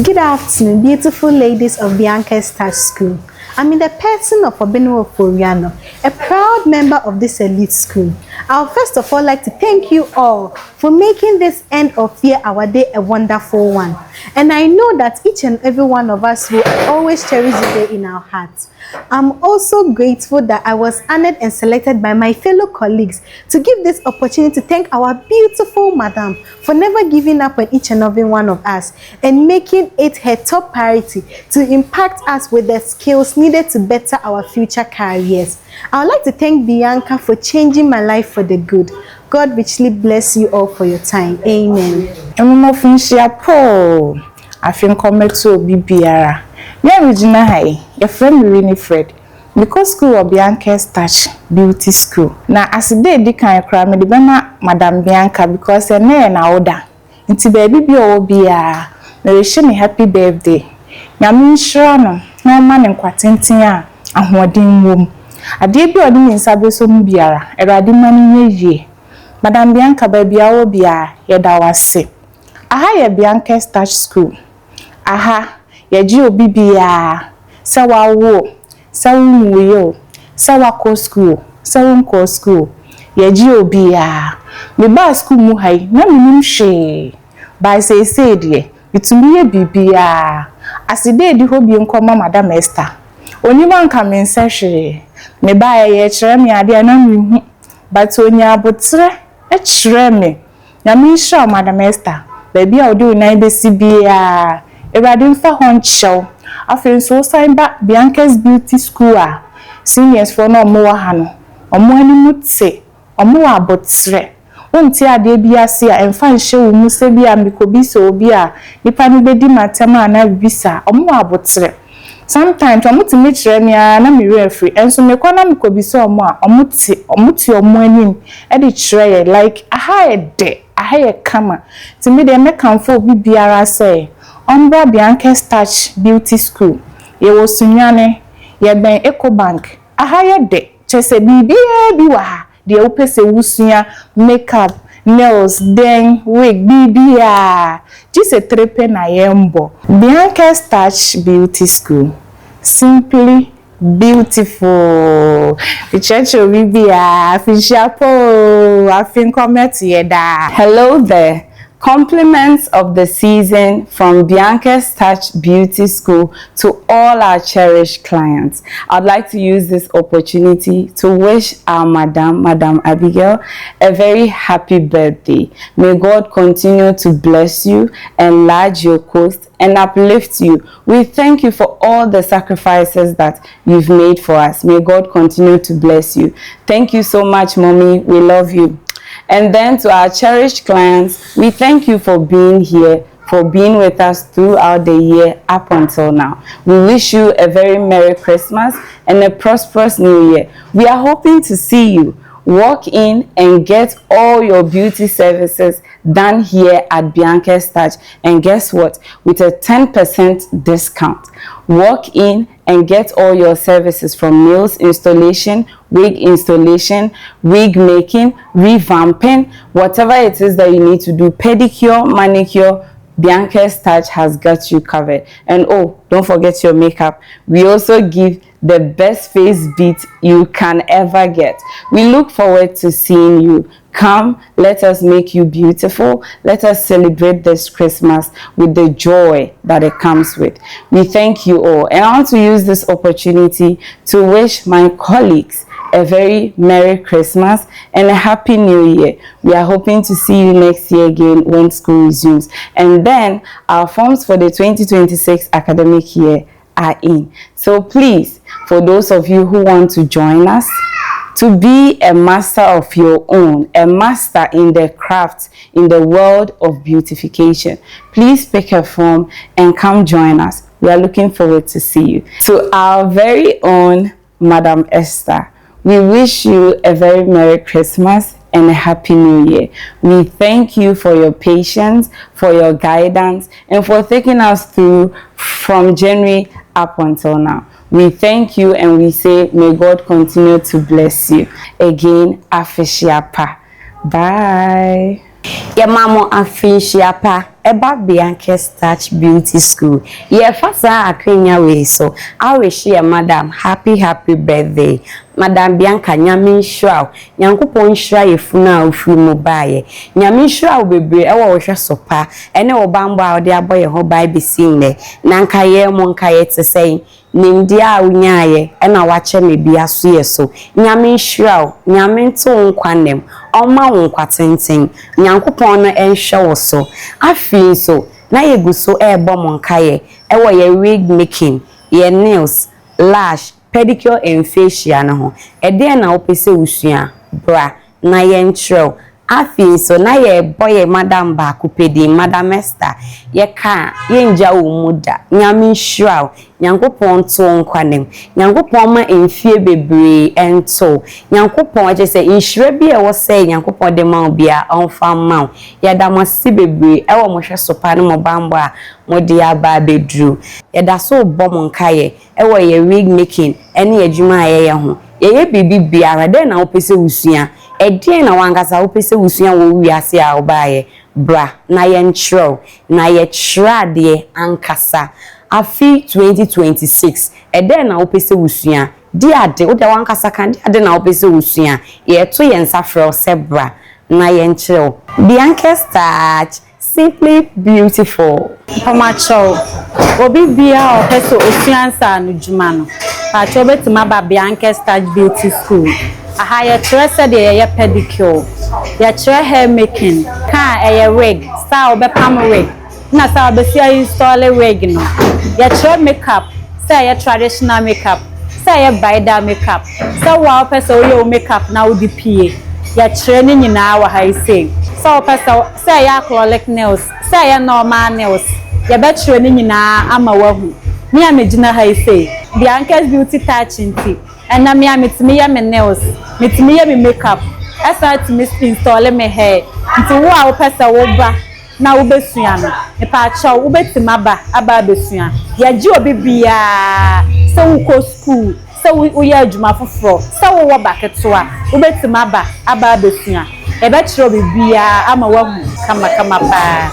Good afternoon, beautiful ladies of Bianca'S School. I'm in the person of Obeno Foriano, a proud member of this elite school. I would first of all like to thank you all for making this end of year our day a wonderful one. And I know that each and every one of us will always cherish the day in our hearts. I'm also grateful that I was honored and selected by my fellow colleagues to give this opportunity to thank our beautiful madam for never giving up on each and every one of us and making it her top priority to impact us with the skills needed to better our future careers. I would like to thank Bianca for changing my life for the good. God richly bless you all for your time. Amen. I think come to Bibiara. Me original high, your friend Rini Fred. Because school of Bianca'S Beauty School. Now as a day di kan kra me de bema Madam Bianca because na order. Inti baby bi o bia. Me wish me happy birthday. Nyame nshira no na ma ne nkwatenten a ahoden wom. Ade bi odi mi nsa be so mu biara. Erade mani ye. Madam Bianca baby a wo bia ye da wase. Aha ye Bianca'S School. Aha ye obi bia. Sa wa wo. Sa wo sa wa ko school. Sa won ko school. Ye obi a. Me ba school mu hai na minum hwe. Ba say de. Bitumi ye bibia. Aside di ho bi nkoma Madam Esther. Oni banka me nsa hwe. Me ba ye kire me ade na mehu. But onya abotre e kire me. Na me sure Madam Esther. Baby a odi una besi bia. Erade mfa ho nchew. Afen so sign back Bianca'S Beauty School a. Seniors for no mo ha no. Omo ani mutse. Omo abotre. Wonti ade bia se a emfa nhye wo mu se bia mikobi so obi a nipa ni bedi matema na bibisa omo abotre. Sometimes omo ti me kire me a na me referee enso me kwa na mikobi so omo a omo ti omo anim e de kire ye like aha de aha ye kama ti me de me kanfo obi biara say Ombra Bianca'S Beauty School. Ye wo sunyane ye ben Ecobank. Aha ye de chese bibia bi wa ha. De opese wusunya makeup, nails, then wig bibia. Jise trepe na yembo. Bianca'S Beauty School. Simply beautiful. Ichecho bibia afishapo afin comment yeda. Hello there. Compliments of the season from Bianca'S Beauty School to all our cherished clients. I'd like to use this opportunity to wish our Madam Abigail, a very happy birthday. May God continue to bless you, enlarge your coast, and uplift you. We thank you for all the sacrifices that you've made for us. May God continue to bless you. Thank you so much, Mommy. We love you. And then to our cherished clients, we thank you for being here, for being with us throughout the year up until now. We wish you a very Merry Christmas and a prosperous New Year. We are hoping to see you. Walk in and get all your beauty services done here at Bianca'S. And guess what? With a 10% discount. Walk in and get all your services from nails installation, wig installation, wig making, revamping, whatever it is that you need to do, pedicure, manicure, Bianca'S has got you covered. And oh, don't forget your makeup. We also give the best face beat you can ever get. We look forward to seeing you. Come, let us make you beautiful. Let us celebrate this Christmas with the joy that it comes with. We thank you all. And I want to use this opportunity to wish my colleagues a very Merry Christmas and a Happy New Year. We are hoping to see you next year again when school resumes. And then our forms for the 2026 academic year are in. So please, for those of you who want to join us, to be a master of your own, a master in the craft, in the world of beautification, please pick a form and come join us. We are looking forward to see you. To our very own Madam Esther, we wish you a very Merry Christmas and a Happy New Year. We thank you for your patience, for your guidance, and for taking us through from January up until now. We thank you and we say, may God continue to bless you. Again, Afishiapa. Bye. Ye mamo afinshiapa eba Bianca'S Touch Beauty School. Ye fasa akwenya we so. I wish ye madam happy birthday. Madam Bianca nyame shraw. Nyankopon shra ye funa ofri mu baye. Nyame shraw bebre ewo wo hwe sopa. Ene wo bambo a ode aboye ho bai besinne. Na nka ye mo nka ye te sei. Nimdia a unyaye ena wache me bia so ye so. Nyame shraw, nyame nto nkwanem. Oma wo nkwatenten. Nyankopon no enhwe wo so. Afi so na ye guso ebo mo nkaye. Ewo ye wig making, ye nails, lash, pedicure and facial na ho. Ede na opese usua bra na ye ntrel. Afi so na ye boy madam ba kupedi madam Esther ye ka ye nja wo muda nyame hwiraw nyankopon to nkwanem nyankopon ma enfie bebre ento nyankopon age se nhwira bi e wo se nyankopon de ma bia onfa ma ye da masi bebre e wo mo hwe sopa ne mo bambo a mo de aba bedru ye da so bom nkaye e wo ye wig making ene adwuma ye ho ye bibi biara de na opese usua edien na wangasa opese usua wo wiase a obaye bra na ye nchro na ye trade ankasa afi 2026 edien na opese usua di ade wo de wankasa kan di ade na opese usua ye to ye nsafre se bra na ye nchro Bianca'S Touch simply beautiful Pamacho obi bia opese osuansa no djuma no pa cho betima ba Bianca'S Touch Beauty School aha ye trese de ye pedicure ye tre hair making ka ye wig style be pam wig na style be sia install wig no ye tre makeup say ye traditional makeup say ye bridal makeup say wa opese o makeup na odi pie ye tre ni nyina wa ha ise so opese say ye acrylic nails say ye normal nails ye be tre ni nyina ama wahu me amegina ha ise Bianca'S Beauty Touch nti ena me ametimi ye me nails metimi ye me makeup esa timi install me hair nti wo a wo pesa wo ba na wo besua no e pa cha wo betima aba besua ye ji obi bia se wo ko school se wo ye adwuma foforo se wo wo baketo a wo betima aba besua e be kire obi bia ama wahu kama pa